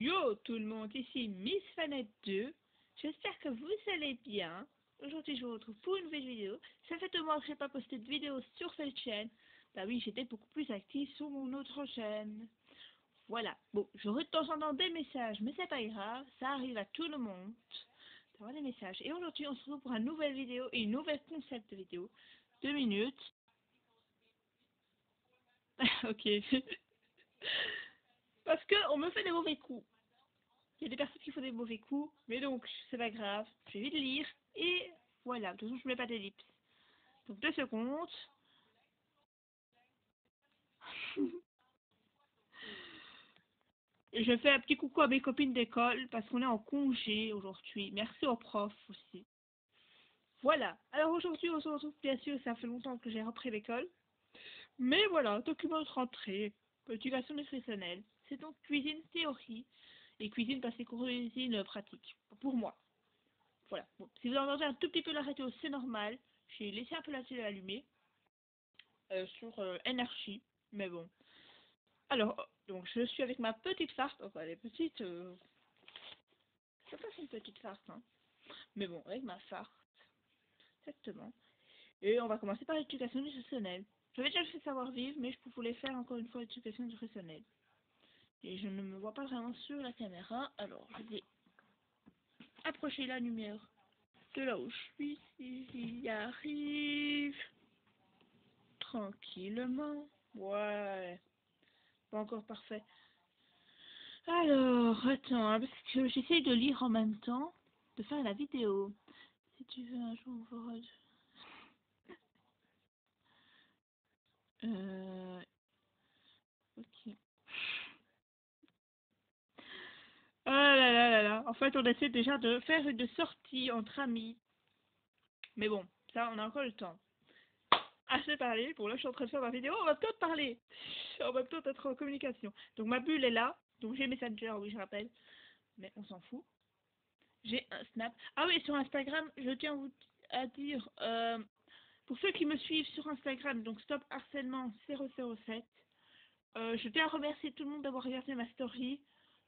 Yo tout le monde, ici Miss Fanette 2. J'espère que vous allez bien. Aujourd'hui je vous retrouve pour une nouvelle vidéo. Ça fait 2 mois que je n'ai pas posté de vidéo sur cette chaîne. Bah oui, j'étais beaucoup plus active sur mon autre chaîne. Voilà. Bon, j'aurai de temps en temps des messages, mais c'est pas grave, ça arrive à tout le monde d'avoir des messages. Et aujourd'hui on se retrouve pour une nouvelle vidéo et une nouvelle concept de vidéo. 2 minutes. Ok. Parce que on me fait des mauvais coups. Il y a des personnes qui font des mauvais coups, mais donc c'est pas grave, je vais vite lire et voilà. De toute façon, je ne mets pas d'ellipse. Donc 2 secondes. Je fais un petit coucou à mes copines d'école parce qu'on est en congé aujourd'hui. Merci aux profs aussi. Voilà. Alors aujourd'hui, on se retrouve bien sûr, ça fait longtemps que j'ai repris l'école. Mais voilà, document de rentrée, éducation nutritionnelle. C'est donc cuisine théorie et cuisine parce que cuisine pratique. Pour moi. Voilà. Bon, si vous entendez un tout petit peu la radio, c'est normal. J'ai laissé un peu la télé allumée sur NRJ, mais bon. Alors, donc je suis avec ma petite farce. Enfin, elle est petite. C'est pas une petite farce, hein. Mais bon, avec ma farce, exactement. Et on va commencer par l'éducation nutritionnelle. J'avais déjà fait savoir-vivre, mais je voulais faire encore une fois l'éducation nutritionnelle. Et je ne me vois pas vraiment sur la caméra, alors je vais approcher la lumière de là où je suis. J'y arrive. Tranquillement. Ouais. Pas encore parfait. Alors, attends, hein, parce que j'essaye de lire en même temps, de faire la vidéo. Si tu veux un jour voir... Ok. Ah là là là là. En fait, on essaie déjà de faire une sortie entre amis. Mais bon, ça, on a encore le temps. Assez parlé. Bon, là, je suis en train de faire ma vidéo. On va peut-être parler. On va peut-être être en communication. Donc, ma bulle est là. Donc, j'ai Messenger, oui, je rappelle. Mais on s'en fout. J'ai un Snap. Ah oui, sur Instagram, je tiens à dire, pour ceux qui me suivent sur Instagram, donc Stop Harcèlement 007, je tiens à remercier tout le monde d'avoir regardé ma story,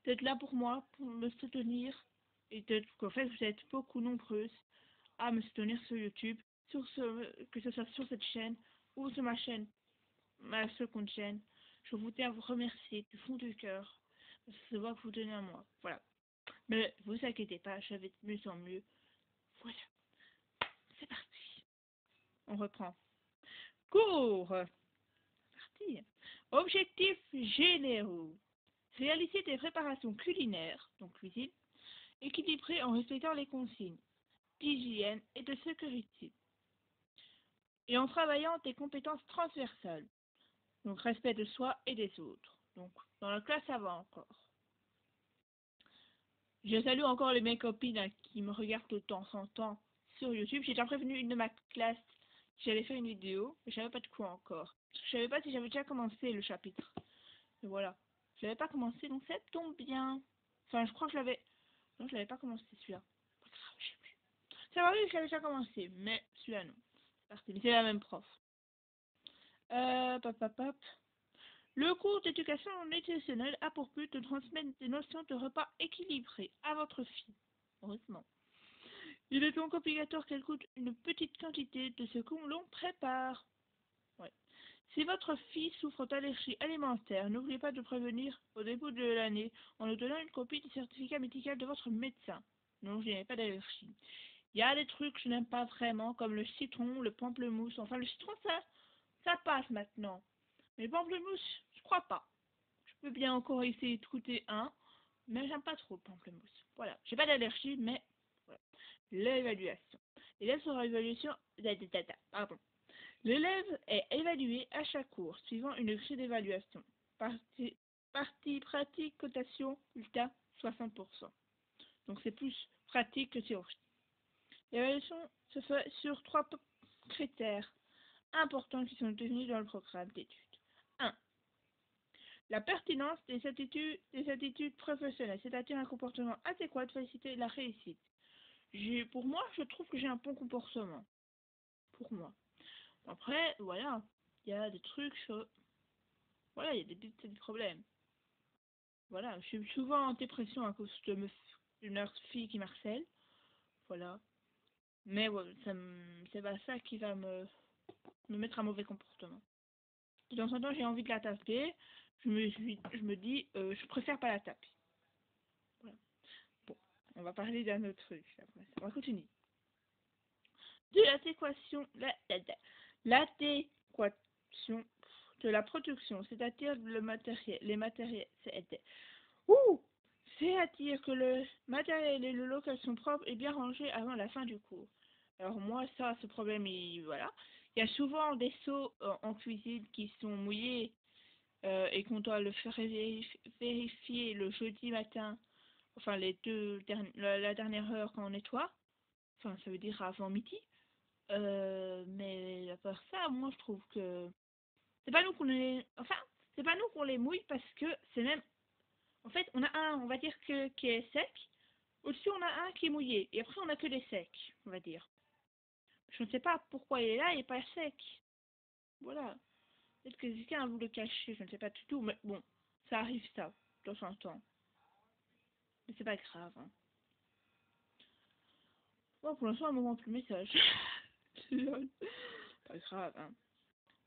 d'être là pour moi, pour me soutenir, et qu'en fait vous êtes beaucoup nombreuses à me soutenir sur YouTube, que ce soit sur cette chaîne ou sur ma chaîne, ma seconde chaîne. Je vous tiens à vous remercier du fond du cœur, parce que c'est moi que vous donnez à moi. Voilà. Mais vous inquiétez pas, je vais de mieux en mieux. Voilà, c'est parti. On reprend. Cours. Parti. Objectifs généraux. Réaliser des préparations culinaires, donc cuisine, équilibrées en respectant les consignes d'hygiène et de sécurité. Et en travaillant des compétences transversales, donc respect de soi et des autres. Donc dans la classe, ça va encore. Je salue encore mes copines qui me regardent de temps en temps sur YouTube. J'ai déjà prévenu une de ma classe que j'allais faire une vidéo, mais je savais pas de quoi encore. Je savais pas si j'avais déjà commencé le chapitre. Et voilà. Je l'avais pas commencé, donc ça tombe bien. Enfin, je crois que je l'avais... Non, je l'avais pas commencé celui-là. Pas grave, je sais plus. Ça va, oui, je l'avais déjà commencé, mais celui-là non. C'est parti, mais c'est la même prof. Pop, pop, pop. Le cours d'éducation nutritionnelle a pour but de transmettre des notions de repas équilibrés à votre fille. Heureusement. Il est donc obligatoire qu'elle goûte une petite quantité de ce que l'on prépare. Ouais. Si votre fille souffre d'allergies alimentaires, n'oubliez pas de prévenir au début de l'année en nous donnant une copie du certificat médical de votre médecin. Non, je n'ai pas d'allergie. Il y a des trucs que je n'aime pas vraiment, comme le citron, le pamplemousse. Enfin, le citron, ça passe maintenant. Mais le pamplemousse, je crois pas. Je peux bien encore essayer de goûter un, mais j'aime pas trop le pamplemousse. Voilà, j'ai pas d'allergie, mais voilà. L'évaluation. L'élève sera évaluation. Pardon. L'élève est évalué à chaque cours, suivant une grille d'évaluation. Partie pratique, cotation, bulletin, 60%. Donc c'est plus pratique que théorique. L'évaluation se fait sur 3 critères importants qui sont définis dans le programme d'études. 1. La pertinence des attitudes professionnelles, c'est-à-dire un comportement adéquat pour faciliter la réussite. Pour moi, je trouve que j'ai un bon comportement. Pour moi. Après, voilà, il y a des trucs, voilà, il y a des petits problèmes. Voilà, je suis souvent en dépression à cause d'une autre fille qui m'harcèle. Voilà. Mais ouais, c'est pas ça qui va me mettre un mauvais comportement. De temps en temps, j'ai envie de la taper. Je me dis, je préfère pas la taper. Voilà. Bon, on va parler d'un autre truc. Après. On va continuer. De l'adéquation, l'adéquation de la production, c'est-à-dire le matériel, les matériels, c'est-à-dire que le matériel et le local sont propres et bien rangés avant la fin du cours. Alors moi, ça, ce problème, voilà. Il y a souvent des seaux en cuisine qui sont mouillés et qu'on doit le faire vérifier le jeudi matin, enfin la dernière heure quand on nettoie. Enfin, ça veut dire avant midi. Mais à part ça, moi je trouve que c'est pas nous qu'on les, enfin, c'est pas nous qu'on les mouille parce que c'est même, en fait, on a un, on va dire que qui est sec. Au-dessus, on a un qui est mouillé et après on a que des secs, on va dire. Je ne sais pas pourquoi il est là et pas sec. Voilà. Peut-être que quelqu'un a voulu le cacher, je ne sais pas du tout, mais bon, ça arrive ça, de temps en temps. Mais c'est pas grave. Hein. Bon, pour l'instant, un moment plus message. Pas grave. Hein.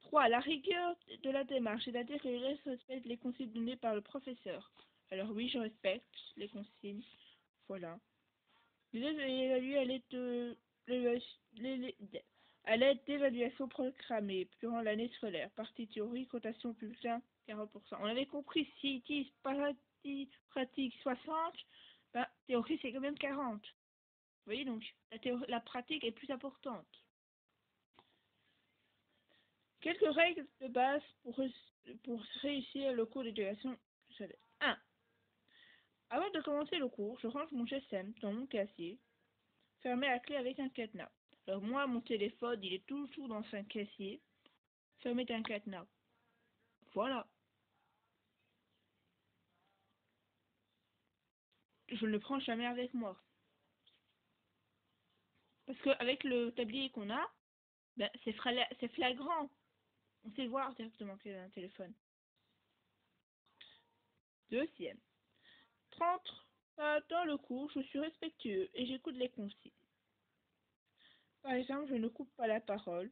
3. La rigueur de la démarche, c'est-à-dire que les élèves respectent les consignes données par le professeur. Alors oui, je respecte les consignes. Voilà. L'élève est évalué à l'aide d'évaluations programmées durant l'année scolaire. Partie théorique, cotation bulletin, 40%. On avait compris, s'ils disent pratique 60, bah, théorie c'est quand même 40. Vous voyez donc, la pratique est plus importante. Quelques règles de base pour réussir le cours d'éducation sexuelle. 1. Avant de commencer le cours, je range mon GSM dans mon casier, fermé à clé avec un cadenas. Alors moi, mon téléphone, il est toujours dans un casier, fermé d'un cadenas. Voilà. Je ne le prends jamais avec moi. Parce qu'avec le tablier qu'on a, ben, c'est flagrant. On sait voir directement qu'il y a un téléphone. Deuxième. 30. Dans le cours, je suis respectueux et j'écoute les consignes. Par exemple, je ne coupe pas la parole.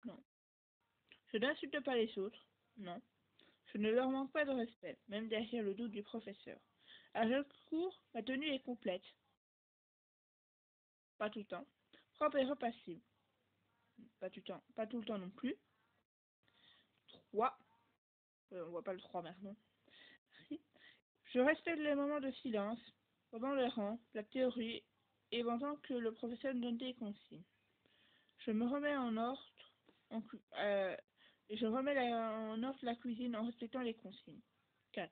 Non. Je n'insulte pas les autres. Non. Je ne leur manque pas de respect, même derrière le doute du professeur. À chaque cours, ma tenue est complète. Pas tout le temps. Propre et repassible. Pas tout le temps. Pas tout le temps non plus. 3. On voit pas le 3 maintenant. Je respecte les moments de silence pendant les rangs, la théorie et pendant que le professeur donne des consignes. Je me remets en ordre et je remets en ordre la cuisine en respectant les consignes. 4.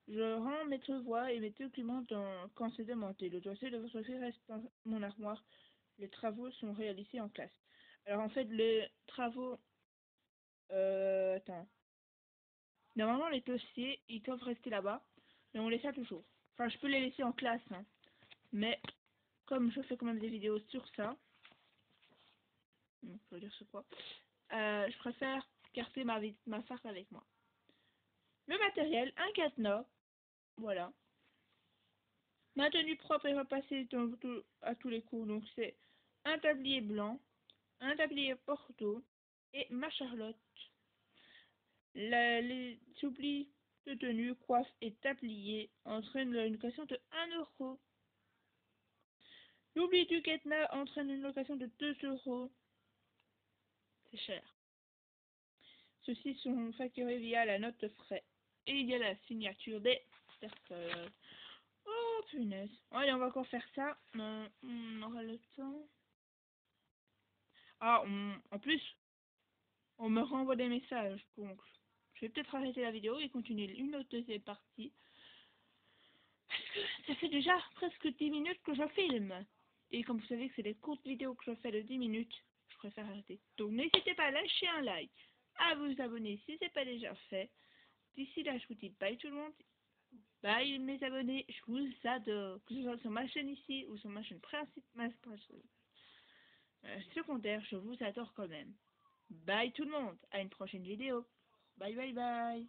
Je rends mes devoirs et mes documents quand c'est demandé. Le dossier de votre fille reste dans mon armoire. Les travaux sont réalisés en classe. Alors en fait, les travaux... attends. Normalement, les dossiers, ils doivent rester là-bas. Mais on les a toujours. Enfin, je peux les laisser en classe. Hein. Mais comme je fais quand même des vidéos sur ça... je veux dire c'est quoi je préfère garder ma farce avec moi. Le matériel, un cadenas. Voilà. Ma tenue propre et repassée à tous les coups. Donc c'est un tablier blanc, un tablier bordeaux et ma Charlotte. Les oublis de tenue, coiffe et tablier entraînent une location de 1 euro. L'oubli du cadenas entraîne une location de 2 euros. C'est cher. Ceux-ci sont facturés via la note de frais. Et il y a la signature des personnes. Oh punaise. Allez, on va encore faire ça. On aura le temps. Ah, en plus, on me renvoie des messages. Donc, je vais peut-être arrêter la vidéo et continuer une autre deuxième partie. Parce que ça fait déjà presque 10 minutes que je filme. Et comme vous savez que c'est des courtes vidéos que je fais de 10 minutes, je préfère arrêter. Donc n'hésitez pas à lâcher un like, à vous abonner si ce n'est pas déjà fait. D'ici là, je vous dis bye tout le monde. Bye mes abonnés, je vous adore. Que ce soit sur ma chaîne ici ou sur ma chaîne principale, secondaire, je vous adore quand même. Bye tout le monde, à une prochaine vidéo. Bye bye bye.